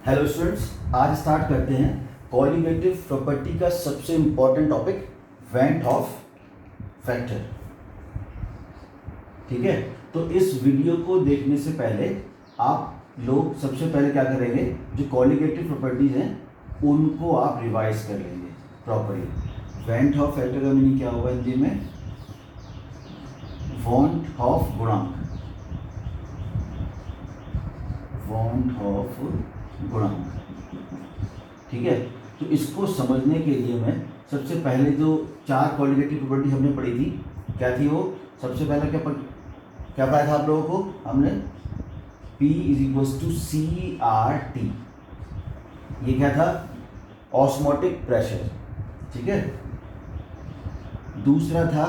Hello students, आज start करते हैं कॉलिगेटिव प्रॉपर्टी का सबसे important topic went of factor. ठीक है, तो इस वीडियो को देखने से पहले आप लोग सबसे पहले क्या करेंगे, जो कॉलिगेटिव प्रॉपर्टीज हैं उनको आप रिवाइज कर लेंगे प्रॉपर्ली। वेंट ऑफ फैक्टर का मीनिंग क्या होगा हिंदी में? वॉन्ट ऑफ गुणांक, वॉन्ट ऑफ गुणांक। ठीक है, तो इसको समझने के लिए मैं सबसे पहले जो चार कॉलिगेटिव प्रॉपर्टी हमने पढ़ी थी, क्या थी वो? सबसे पहले क्या पाया था आप लोगों को? हमने P = CRT, ये क्या था? Osmotic pressure. ठीक है, दूसरा था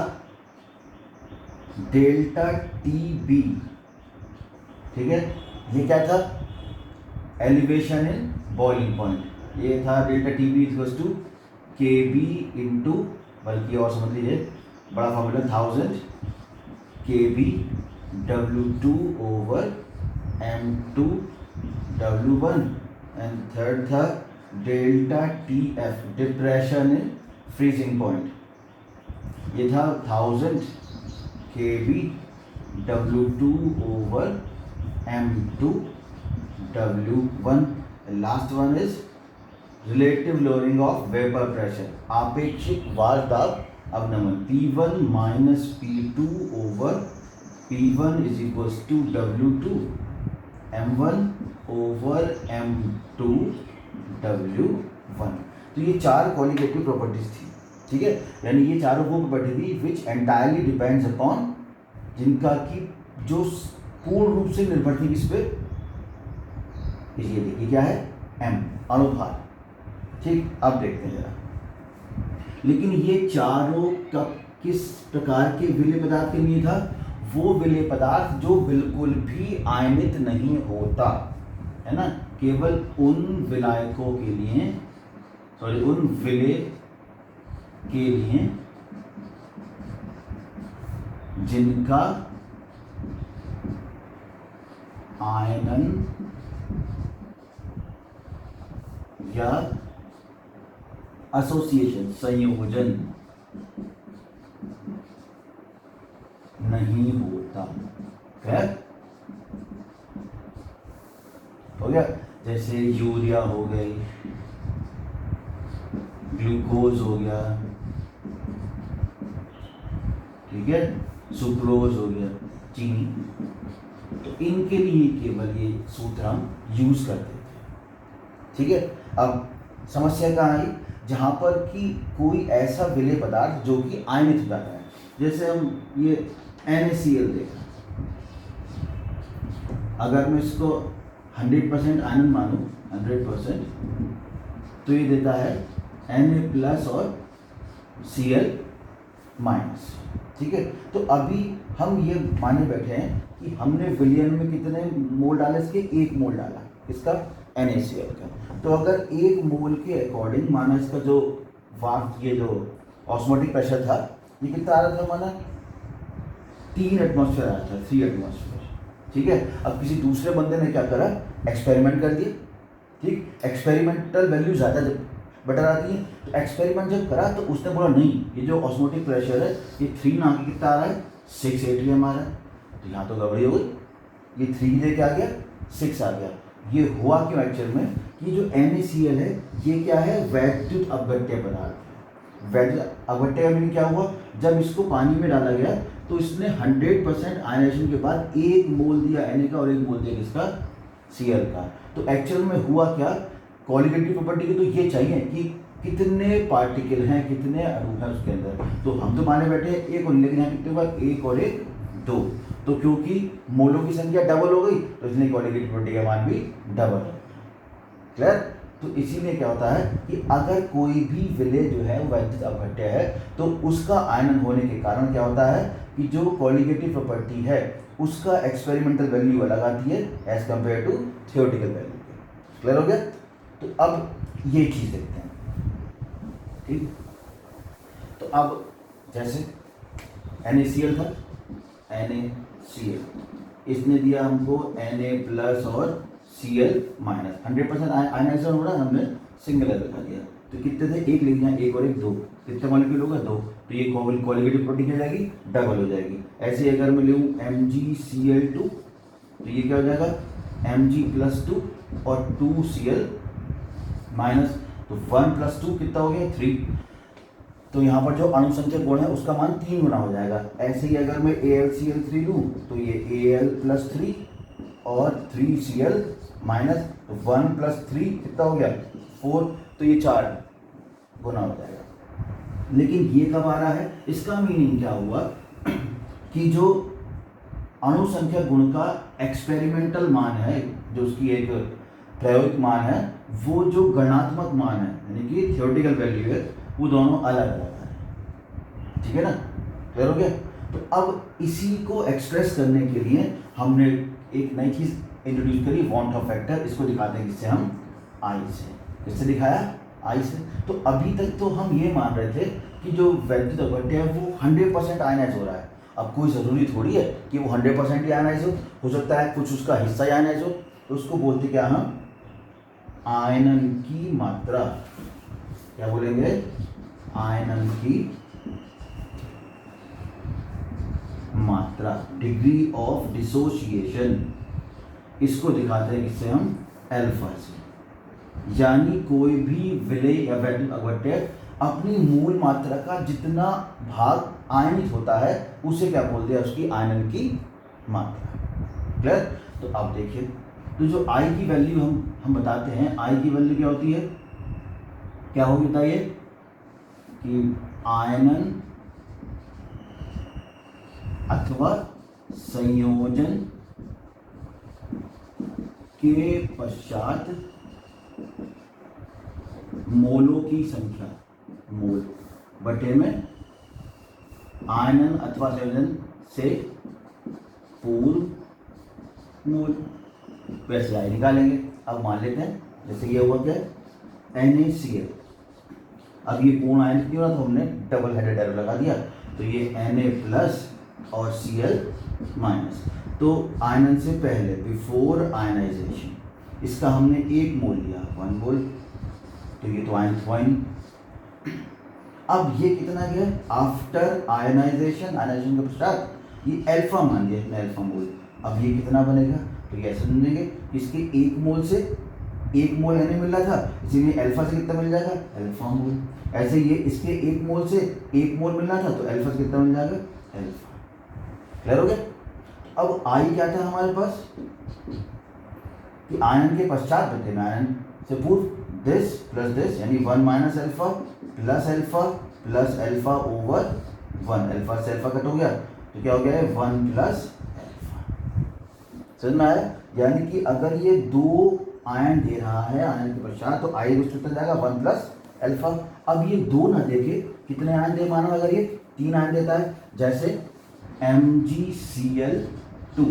डेल्टा TB। ठीक है, ये क्या था? Elevation in boiling point. ये था डेल्टा TB = KB इंटू, बल्कि और समझ लीजिए बड़ा formula 1000 KB W2 over M2 W1। And third था delta TF, depression in freezing point. ये था 1000 KB W2 over M2 W1। Last one is relative lowering of vapour pressure, आपेक्षिक वाष्प दाब अवनमन। P1 minus P2 over P1 = W2 M1 over M2 W1। तो ये चार colligative properties थी। ठीक है, यानी ये चारों वो प्रॉपर्टी थी विच एंटायरली डिपेंड्स अपॉन, जिनका की जो पूर्ण रूप से निर्भर थी किस पे? ये देखिए क्या है? M, अणुभार। ठीक, अब देखते हैं जरा। लेकिन ये चारों कब किस प्रकार के विलेय पदार्थ के लिए था? वो विलेय पदार्थ जो बिल्कुल भी आयनित नहीं होता है ना, केवल उन विलायकों के लिए, उन विलेय के लिए जिनका आयनन या एसोसिएशन, संयोजन नहीं होता। खैर हो गया, जैसे यूरिया हो गई, ग्लूकोज हो गया, ठीक है, सुक्रोज हो गया, चीनी। तो इनके लिए केवल ये सूत्र हम यूज करते थे। ठीक है, अब समस्या कहाँ आई? जहाँ पर कि कोई ऐसा विलेय पदार्थ जो कि आयनित हो जाता है, जैसे हम ये NaCl देखा, अगर मैं इसको 100% आयनन मानूं, 100%, तो ये देता है Na+ और Cl-। ठीक है, तो अभी हम ये माने बैठे हैं कि हमने विलयन में कितने मोल डाले? इसके 1 मोल डाला, इसका NaCl का। तो अगर 1 मोल के अकॉर्डिंग माना इसका जो वाष्प, ये जो ऑस्मोटिक प्रेशर था, ये कितना आ रहा था? माना 3 एटमॉस्फेयर आ रहा था, 3 एटमॉस्फेयर। ठीक है, अब किसी दूसरे बंदे ने क्या करा? एक्सपेरिमेंट कर दिया। ठीक, एक्सपेरिमेंटल वैल्यू ज़्यादा बेटर आती है। तो एक्सपेरिमेंट जब करा तो उसने बोला नहीं, ये जो ऑस्मोटिक प्रेशर है ये 3 ना, कितना आ रहा है? 6 atm आ रहा है। तो यहाँ तो गड़बड़ी हो गई, ये 3 लेके आ गया, 6 आ गया। ये हुआ क्यों एक्चुअल में? कि जो NaCl है ये क्या है? वैद्युत अपघट्य पदार्थ। वैद्युत अपघट्य का मीनिंग क्या हुआ? जब इसको पानी में डाला गया तो इसने 100% आयनाइजेशन के बाद 1 मोल दिया Na का और 1 मोल दिया किसका? Cl का। तो एक्चुअल में हुआ क्या? कॉलिगेटिव प्रॉपर्टी की तो ये चाहिए कि कितने पार्टिकल हैं, कितने अणु हैं उसके अंदर। तो हम तो माने बैठे हैं 1 और, लेकिन यहाँ कितने हुआ? 1 और 1 2। तो क्योंकि मोलों की संख्या डबल हो गई तो इसलिए कॉलिगेटिव प्रॉपर्टी का मान भी डबल है। क्लियर? तो इसीलिए क्या होता है कि अगर कोई भी विलेय जो है वो वैद्युत अपघट्य है तो उसका आयनन होने के कारण क्या होता है कि जो कॉलिगेटिव प्रॉपर्टी है उसका एक्सपेरिमेंटल वैल्यू अलग आती है as compare to theoretical value. Clear हो गया? तो अब ये चीज देखते हैं। ठीक, तो अब जैसे NaCl था, NaCl, इसने दिया हमको Na+ और Cl माइनस 100% आयनाइजेशन हो रहा है, हमने सिंगल एल रखा दिया। तो कितने थे, एक लिख दिया, एक और एक दो, कितने मॉलिक्यूल होगा, दो। तो ये कोलिगेटिव प्रोटीन हो जाएगी, डबल हो जाएगी। ऐसे अगर मैं लूँ MgCl2 तो ये क्या हो जाएगा Mg+2 और 2Cl माइनस, तो 1+2 कितना हो गया 3। तो यहाँ पर जो अणुसंख्यक गुण है उसका मान 3 गुना हो जाएगा। ऐसे ही अगर मैं AlCl3 लूँ तो ये Al+3 और 3Cl माइनस, तो 1+3 कितना हो गया 4, तो ये 4 गुना हो जाएगा। लेकिन ये कब आ रहा है, इसका मीनिंग क्या हुआ कि जो अणुसंख्यक गुण का एक्सपेरिमेंटल मान है, जो उसकी एक प्रायोगिक मान है, वो जो गणनात्मक मान है यानी कि थ्योरेटिकल वैल्यू है, वो दोनों अलग अलग है। ठीक है ना, क्लियर हो गया। तो अब इसी को एक्सप्रेस करने के लिए हमने एक नई चीज इंट्रोड्यूस करी, वांट ऑफ फैक्टर। इसको दिखाते हैं किससे, हम आई से। किससे दिखाया, आई से। तो अभी तक तो हम ये मान रहे थे कि जो वैद्युत अपव्यय है वो 100% आयनाइज हो रहा है। अब कोई ज़रूरी थोड़ी है कि वो 100% ही आयनाइज हो सकता है कुछ उसका हिस्सा ही आयनाइज हो। तो उसको बोलते क्या हम, आयनन की मात्रा। क्या बोलेंगे, आयनन की मात्रा, डिग्री ऑफ डिसोसिएशन। इसको दिखाते हैं किससे, हम अल्फा से। यानी कोई भी विलेय या वैद्युत अपव्यय अपनी मूल मात्रा का जितना भाग आयनित होता है उसे क्या बोलते हैं, उसकी आयनन की मात्रा। क्लियर। तो अब देखिए, तो जो आई की वैल्यू हम बताते हैं, आई की वैल्यू क्या होती है, क्या होगी बताइए, कि आयनन अथवा संयोजन के पश्चात मोलों की संख्या, मोल बटे में आयनन अथवा संयोजन से पूर्व मोल। वैसे आई निकालेंगे। अब मान लेते हैं जैसे ये हुआ क्या, NaCl। अब ये पूर्ण आयन क्यों रहा, तो हमने डबल हेडेड एरो लगा दिया। तो ये Na+ और Cl माइनस। तो आयनन से पहले, बिफोर आयनाइजेशन, इसका हमने 1 मोल लिया, 1 मोल। तो ये तो आयन हुआ ही। अब ये कितना गया, आफ्टर आयनाइजेशन, आयनाइजेशन के पश्चात ये अल्फा मान लिया, इसमें अल्फा मोल। अब ये कितना बनेगा, तो ये ऐसे समझेंगे, इसके 1 मोल से 1 मोल Na मिल रहा था, इसीलिए अल्फा से कितना मिल जाएगा, अल्फा मोल। ऐसे ये इसके 1 मोल से 1 मोल मिल रहा था, तो अल्फा से कितना मिल जाएगा, अल्फा। क्लियर हो गया। अब आई क्या था हमारे पास, कि आयन के पश्चात बटे में आयन से पूर्व, दिस प्लस दिस, यानी 1 minus alpha plus alpha over 1। Alpha से अल्फा कट हो गया, तो क्या हो गया है 1 प्लस अल्फा। समझ में आया। यानी कि अगर ये 2 आयन दे रहा है आयन के पश्चात, तो आई कितना जाएगा 1 प्लस अल्फा। अब ये 2 ना देके कितने आयन दे, मानो अगर ये 3 आयन देता है, जैसे MgCl2,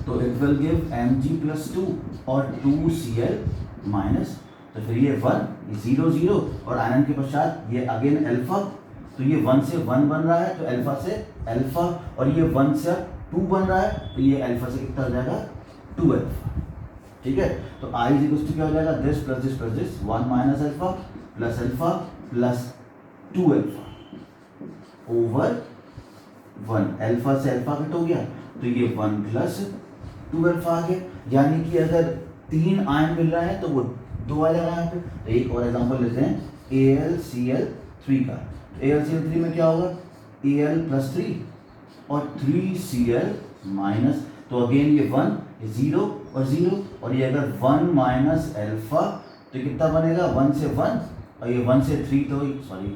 तो इट विल गिव Mg+2 और 2Cl माइनस। तो फिर ये 1, ये 0 0, और आयन के पश्चात ये अगेन अल्फा। तो ये 1 से 1 बन रहा है, तो अल्फा से अल्फा, और ये 1 से 2 बन रहा है, तो ये अल्फा से कितना हो जाएगा 2 अल्फा। ठीक है। तो I इक्वल टू क्या हो जाएगा, this plus this plus this, 1 minus alpha plus 2 alpha over 1। Alpha से अल्फा कट हो गया, तो ये 1 प्लस 2 अल्फा आ गया। यानी कि अगर 3 आयन मिल रहा है तो वो 2 आ जाएगा यहाँ पे। तो एक और एग्जांपल लेते हैं AlCl3 का। AlCl3 में क्या होगा, Al+3 और 3Cl माइनस। तो अगेन ये 1, ये 0 और 0, और ये अगर 1 माइनस अल्फा, तो कितना बनेगा 1 से 1, और ये 1 से 3, तो सॉरी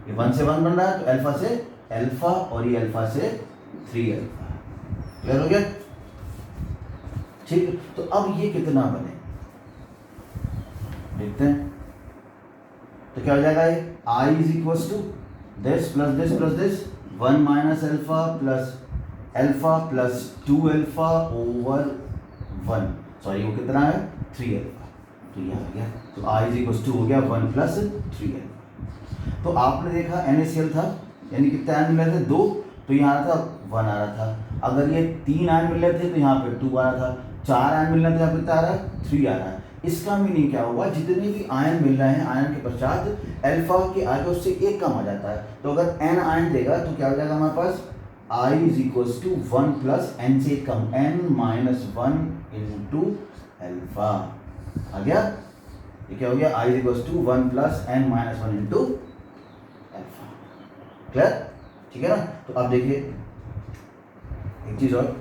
ये 1 से 1 बन रहा है, तो अल्फा से अल्फा, और ये अल्फा से 3 अल्फा। क्लियर हो गया। ठीक। तो अब ये कितना बने देखते हैं। तो क्या हो जाएगा, ये I is equal to this plus this plus this, 1 minus alpha plus 2 alpha over 1। Sorry वो कितना है 3 अल्फा। तो ये आ गया। तो I इज इक्वल टू हो गया 1 प्लस 3 अल्फा। तो आपने देखा NaCl था, यानी कितने आयन मिल रहे थे 2, तो यहाँ आ रहा था 1 आ रहा था। अगर ये 3 आयन मिल रहे थे तो यहाँ पे 2 आ रहा था। 4 आयन मिलना, तो यहाँ पे कितना आ रहा है 3 आ रहा है। इसका मीनिंग क्या हुआ, जितने भी आयन मिल रहे हैं आयन के पश्चात अल्फा के आगे उससे एक कम आ जाता है। तो अगर n आयन देगा तो क्या हो जाएगा हमारे पास I is equals to 1 plus n से कम n माइनस 1 इंटू अल्फा आ गया। ये क्या हो गया, I is equals to 1 plus n minus 1 into alpha. Clear, ठीक है ना। तो अब देखिए एक चीज और,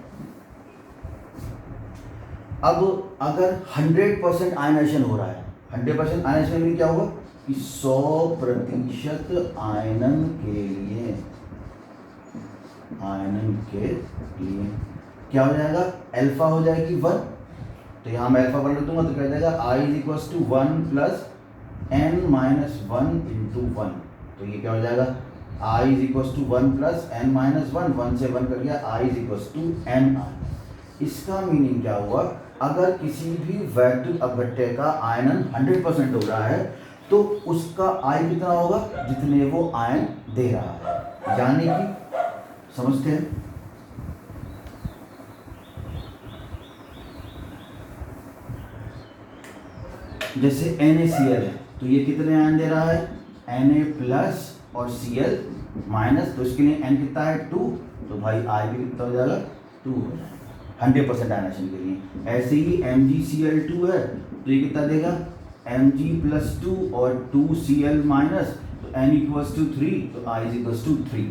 अब अगर 100% आयनाइजेशन हो रहा है, 100% आयनाइजेशन में क्या होगा कि 100% आयनन के लिए क्या हो जाएगा, अल्फा हो जाएगी 1। तो यहाँ मैं अल्फा 1 रख दूंगा तो क्या हो जाएगा I is equals to 1 plus n minus 1 into 1। तो ये क्या हो जाएगा I is equals to 1 plus n minus 1, 1 से 1 कर गया I is equals to n। इसका मीनिंग क्या हुआ, अगर किसी भी वैद्युत अपघट्य का आयनन 100% हो रहा है तो उसका I कितना होगा, जितने वो आयन दे रहा है। यानी कि समझते हैं, जैसे NaCl है तो ये कितने आयन दे रहा है, Na प्लस और Cl माइनस, तो इसके लिए n कितना है 2, तो भाई I भी कितना हो जाएगा 2 हो जाएगा 100% आयनेशन के लिए। ऐसे ही MgCl2 है तो ये कितना देगा Mg प्लस 2 और 2Cl माइनस, तो n इक्वल्स टू 3, तो I इज इक्वल्स टू 3।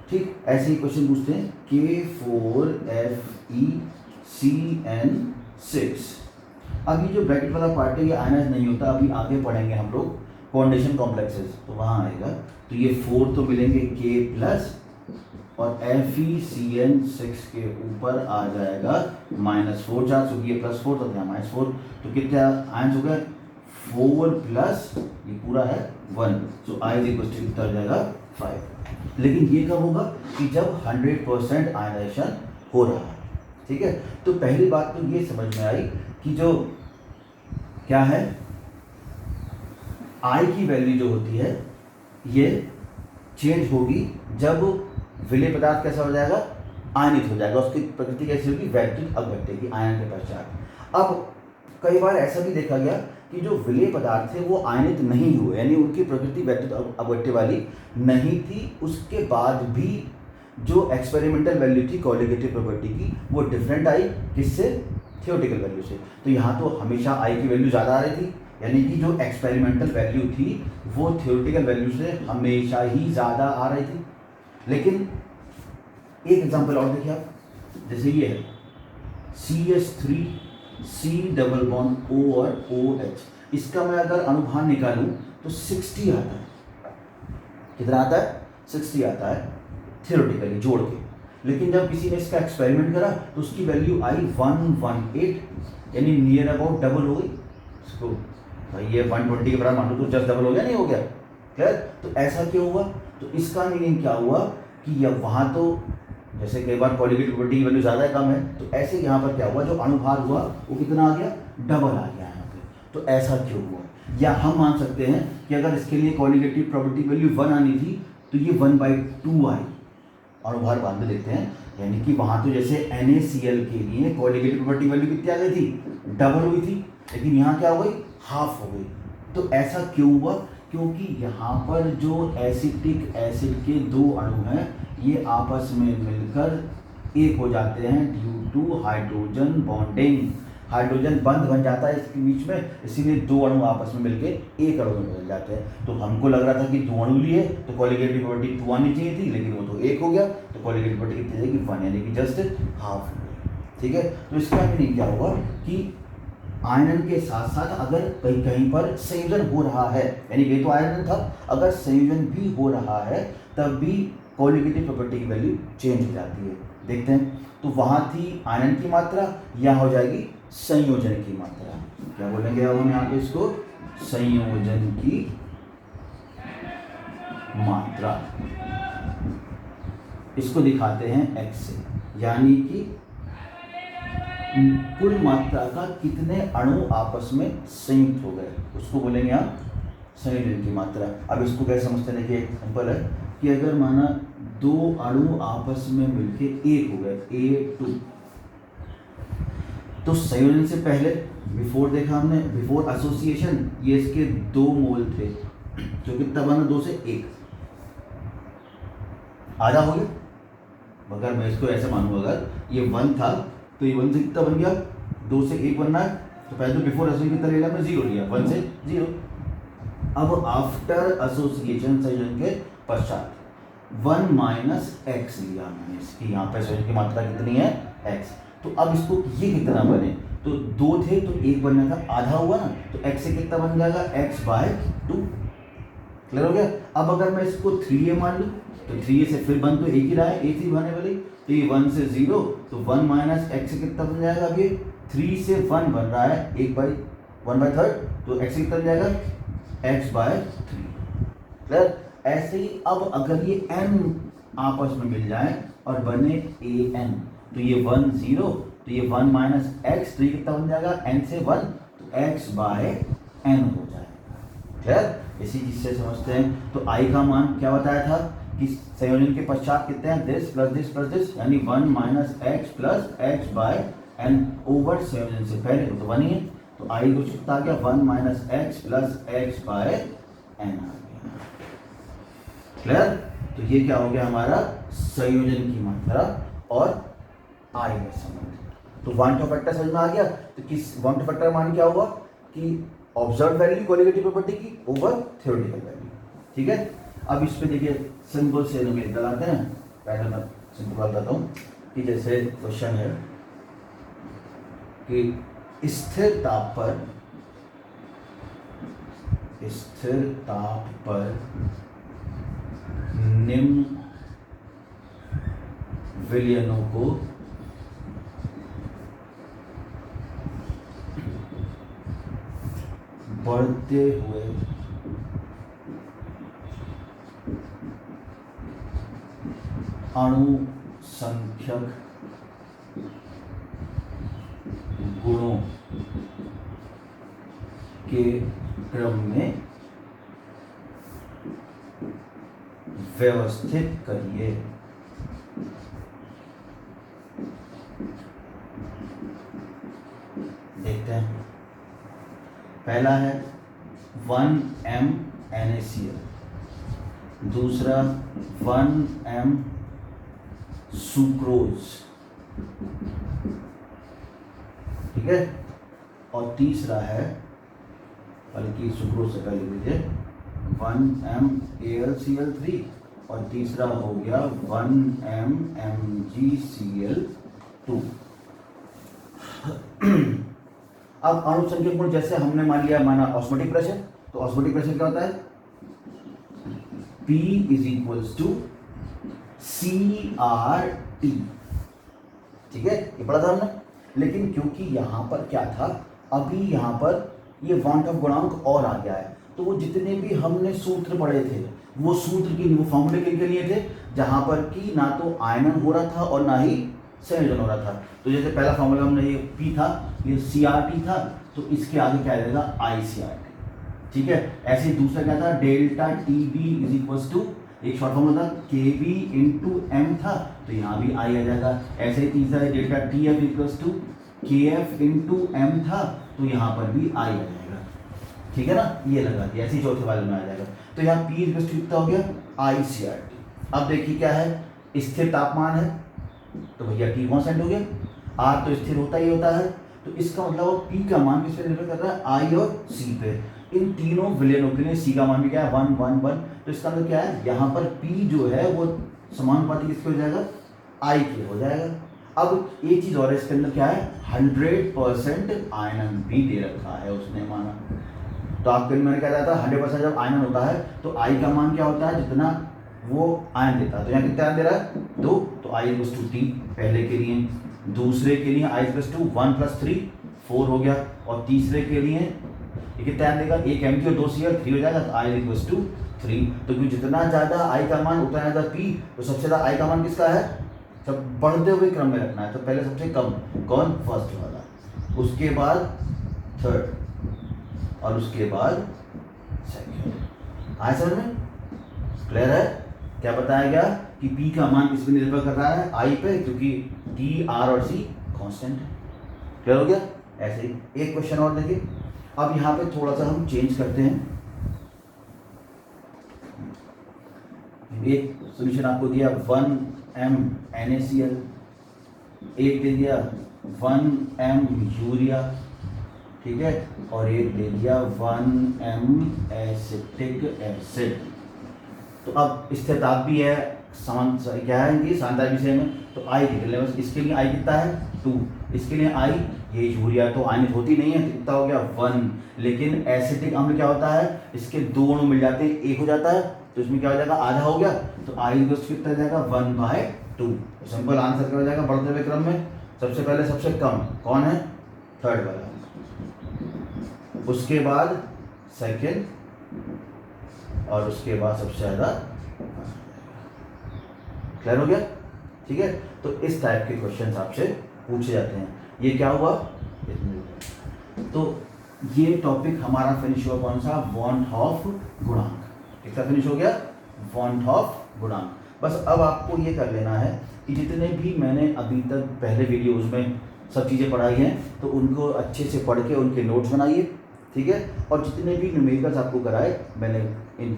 ठीक, ऐसे ही क्वेश्चन पूछते हैं K4FeCN6। अब ये जो ब्रैकेट वाला पार्ट है ये आयनाइज नहीं होता, अभी आगे पढ़ेंगे हम लोग कोऑर्डिनेशन कॉम्प्लेक्सेस, तो वहाँ आएगा। तो ये 4 तो मिलेंगे K प्लस और FeCN6 के ऊपर आ जाएगा -4 चार्ज, क्योंकि ये +4 तो यहाँ -4, तो कितने आयंस हो गए 4 प्लस ये पूरा है 1, सो I इज इक्वल टू कितना हो जाएगा 5। लेकिन ये कब होगा कि जब 100% आयनाइजेशन हो रहा है। ठीक है, तो पहली बात तो ये समझ में आई कि जो क्या है I की वैल्यू जो होती है ये चेंज होगी जब विलेय पदार्थ कैसा हो जाएगा, आयनित हो जाएगा, उसकी प्रकृति कैसी होगी, वैद्युत अपघट्य की आयन के पश्चात। अब कई बार ऐसा भी देखा गया कि जो विलेय पदार्थ थे वो आयनित नहीं हुए, यानी उनकी प्रकृति वैद्युत अपघट्य वाली नहीं थी, उसके बाद भी जो एक्सपेरिमेंटल वैल्यू थी कॉलिगेटिव प्रॉपर्टी की वो डिफरेंट आई, किससे, थियोरेटिकल वैल्यू से। तो यहाँ तो हमेशा I की वैल्यू ज़्यादा आ रही थी, यानी कि जो एक्सपेरिमेंटल वैल्यू थी वो थियोरेटिकल वैल्यू से हमेशा ही ज़्यादा आ रही थी। लेकिन एक एग्जांपल और देखिए आप, जैसे ये है CH3C डबल बॉन्ड O और OH, इसका मैं अगर अनुभार निकालूं तो 60 आता है। कितना आता है, 60 आता है थियोरेटिकली जोड़ के। लेकिन जब किसी ने इसका एक्सपेरिमेंट करा तो उसकी वैल्यू आई 118, यानी नियर अबाउट डबल हो गई। इसको भाई ये 120 के बराबर मान लो तो जस्ट डबल हो गया, नहीं हो गया, क्लियर। तो ऐसा क्यों हुआ, तो इसका मीनिंग क्या हुआ कि अब वहाँ तो जैसे कई बार कॉलिगेटिव प्रॉपर्टी की वैल्यू ज़्यादा है कम है, तो ऐसे यहाँ पर क्या हुआ, जो अनुभार हुआ वो कितना आ गया, डबल आ गया यहाँ पे। तो ऐसा क्यों हुआ, या हम मान सकते हैं कि अगर इसके लिए कॉलिगेटिव प्रॉपर्टी वैल्यू 1 आनी थी तो ये 1/2 आई, अनुभार बाद में देखते हैं। यानी कि वहाँ तो जैसे NaCl के लिए कॉलिगेटिव प्रॉपर्टी वैल्यू कितनी आ गई थी, डबल हुई थी, लेकिन यहाँ क्या हो गई, हाफ हो गई। तो ऐसा क्यों हुआ, क्योंकि यहाँ पर जो एसिटिक एसिड के 2 अणु हैं ये आपस में मिलकर एक हो जाते हैं due to hydrogen bonding. Hydrogen बंध बन जाता है इसके बीच में, इसीलिए 2 अणु आपस में मिलकर एक अणु में बदल जाते हैं। तो हमको लग रहा था कि 2 अणु लिए तो कॉलिगेटिव प्रॉपर्टी 2 आनी चाहिए थी, लेकिन वो तो 1 हो गया, तो कॉलिगेटिव प्रॉपर्टी कितनी जाएगी 1, यानी कि जस्ट हाफ हो गई। ठीक है, तो इसका मीनिंग क्या हुआ कि आयनन के साथ साथ अगर कहीं कहीं पर संयोजन हो रहा है, यानी ये तो आयनन था, अगर संयोजन भी हो रहा है तब भी कॉलिगेटिव प्रॉपर्टी की वैल्यू चेंज हो जाती है। देखते हैं, तो वहाँ थी आयनन की मात्रा, यहाँ हो जाएगी संयोजन की मात्रा। क्या बोलेंगे अब हम यहाँ पे इसको, संयोजन की मात्रा। इसको दिखाते हैं x से, यानी कि कुल मात्रा का कितने अणु आपस में संयुक्त हो गए, उसको बोलेंगे आप संयोजन की मात्रा। अब इसको कैसे समझते हैं, देखिए एक एग्जाम्पल है कि अगर माना 2 अणु आपस में मिलके एक हो गए A2, तो संयोजन से पहले बिफोर देखा हमने, बिफोर एसोसिएशन ये इसके 2 मोल थे, जो कितना बना 2 से 1 आधा हो गया। अगर मैं इसको ऐसे मानूँ, अगर ये 1 था तो ये 1 से कितना बन गया 2 से 1 बनना है, तो पहले तो बिफोर एसोसिएशन कितना लिया मैं 0 लिया, 1 से 0। अब आफ्टर एसोसिएशन संयोजन के पश्चात 1 माइनस एक्स लिया मैंने, इसकी यहाँ पे संयोजन की मात्रा कितनी है x। तो अब इसको ये कितना बने, तो 2 थे तो 1 बनना था, आधा हुआ ना, तो x से कितना बन जाएगा x/2। क्लियर हो गया। अब अगर मैं इसको 3a मान लूँ तो 3a से फिर बन तो एक ही रहा है, एक ही बने वाली, तो ये 1 से 0, तो 1 माइनस x से कितना बन जाएगा, अब ये 3 से 1 बन रहा है 1/3, तो x से कितना बन जाएगा x/3। क्लियर। ऐसे ही अब अगर ये n आपस में मिल जाए और बने an, तो ये 1 0, तो ये 1 माइनस एक्स, तो ये कितना बन जाएगा n से 1, तो x/n हो जाएगा। क्लियर। इसी चीज से समझते हैं। तो i का मान क्या बताया था कि संयोजन के पश्चात कितने हैं, this plus this plus this, यानी 1 minus x plus x/n over संयोजन से पहले तो 1 ही है, तो i को कितना आ गया 1 माइनस एक्स प्लस x/n आ गया। क्लियर। तो ये क्या हो गया हमारा संयोजन की मात्रा और i का संबंध। तो वांट ऑफ फैक्टर समझ में आ गया। तो किस वांट ऑफ फैक्टर का मान क्या हुआ कि ऑब्जर्व वैल्यू कोलिगेटिव प्रॉपर्टी की ओवर थ्योरेटिकल वैल्यू। ठीक है। अब इस पे देखिए सिंपल से न्यूमेरिकल आते हैं। पहले मैं सिंपल बताता हूँ कि जैसे क्वेश्चन है कि स्थिर ताप पर निम्न विलयनों को बढ़ते हुए अणु संख्यक गुणों के क्रम में व्यवस्थित करिए। देखते हैं। पहला है 1m NaCl, दूसरा 1m सुक्रोज, ठीक है, और तीसरा है, बल्कि सुक्रोज से पहले लीजिए 1m AlCl3, और तीसरा हो गया 1m MgCl2। अब अणु संख्यक गुण जैसे हमने मान लिया, माना ऑस्मोटिक प्रेशर, तो ऑस्मोटिक प्रेशर क्या होता है P = CRT। ठीक है, ये पढ़ा था हमने। लेकिन क्योंकि यहाँ पर क्या था, अभी यहाँ पर ये वांट ऑफ गुणांक और आ गया है, तो वो जितने भी हमने सूत्र पढ़े थे वो सूत्र की वो फॉर्मूले के लिए थे जहाँ पर कि ना तो आयनन हो रहा था और ना ही संयोजन हो रहा था। तो जैसे पहला फॉर्मूला हमने ये P था, ये CRT था, तो इसके आगे क्या आएगा ICRT। ठीक है। ऐसे ही दूसरा क्या था, डेल्टा TB = एक शॉर्ट फॉर्मूला था KB × M था, तो यहाँ भी I आ जाएगा। ऐसे ही तीसरा है डेल्टा TF = KF × M था, तो यहाँ पर भी I आ जाएगा। ठीक है ना, ये लगा दिया। ऐसे ही चौथे वाले में आ जाएगा। तो यहाँ P = कितना हो गया ICRT। अब देखिए क्या है, स्थिर तापमान है तो भैया T कांस्टेंट हो गया, R तो स्थिर होता ही होता है, तो इसका मतलब P का मान किस पे निर्भर कर रहा है, I और C पे। इन तीनों विलयनों के लिए C का मान भी क्या है 1 1 1, तो इसका मतलब क्या है, यहाँ पर P जो है वो समानुपाती किसके हो जाएगा, I के हो जाएगा। अब एक चीज़ और है इसके अंदर क्या है, 100% आयनन भी दे रखा है उसने माना। तो आपके मैंने क्या था 100% जब आयनन होता है तो I का मान क्या होता है, जितना वो आयन देता है। तो यहाँ कितना आयन दे रहा है 2, तो I = T पहले के लिए। दूसरे के लिए I = 1 + 3 4 हो गया, और तीसरे के लिए ये कितना आयन देगा, 1 Mg और 2 Cl 3 हो जाएगा, तो I = 3। तो क्योंकि जितना ज़्यादा I का मान उतना ज़्यादा P, तो सबसे ज़्यादा I का मान किसका है, सब बढ़ते हुए क्रम में रखना है। तो पहले सबसे कम कौन, फर्स्ट वाला, उसके बाद थर्ड, और उसके बाद सेकंड। आए समझ में, क्लियर है। क्या बताया गया कि P का मान किस पे निर्भर कर रहा है, I पे, क्योंकि T R और C कांस्टेंट है। क्लियर हो गया? ऐसे ही एक क्वेश्चन और देखिए। अब यहाँ पे थोड़ा सा हम चेंज करते हैं। एक सोल्यूशन आपको दिया 1m NaCl, एक दे दिया 1m यूरिया, ठीक है, और एक दे दिया 1m एसिटिक एसिड। तो अब स्थिरताप भी है, समान क्या है इनकी सांद्रता भी सेम है, तो आई निकल लें बस। इसके लिए आई कितना है 2, इसके लिए आई, ये यूरिया तो आयनित होती नहीं है, कितना हो गया 1, लेकिन एसिटिक अम्ल क्या होता है, इसके दो अणु मिल जाते हैं, एक हो जाता है, तो इसमें क्या हो जाएगा आधा हो गया, तो आई कितना जाएगा 1/2। सिंपल आंसर क्या हो जाएगा बढ़ते हुए क्रम में, सबसे पहले सबसे कम कौन है, थर्ड वाला, उसके बाद सेकेंड, और उसके बाद सबसे ज़्यादा। क्लियर हो गया? ठीक है, तो इस टाइप के क्वेश्चन आपसे पूछे जाते हैं। ये क्या हुआ, तो ये टॉपिक हमारा फिनिश हुआ कौन सा, वॉन हॉफ गुणांक। कितना फिनिश हो गया, वॉन हॉफ गुणांक। बस अब आपको ये कर लेना है कि जितने भी मैंने अभी तक पहले वीडियोस में सब चीज़ें पढ़ाई हैं, तो उनको अच्छे से पढ़ के उनके नोट्स बनाइए, ठीक है। और जितने भी न्यूमेरिकल्स आपको कराए मैंने इन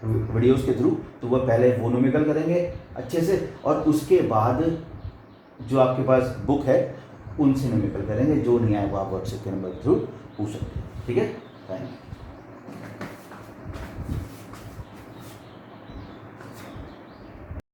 वीडियोस के थ्रू, तो वह पहले वो न्यूमेरिकल करेंगे अच्छे से, और उसके बाद जो आपके पास बुक है उनसे न्यूमेरिकल करेंगे। जो नहीं आए वो आप व्हाट्सएप के नंबर के थ्रू पूछ सकते हैं, ठीक है। Thank you.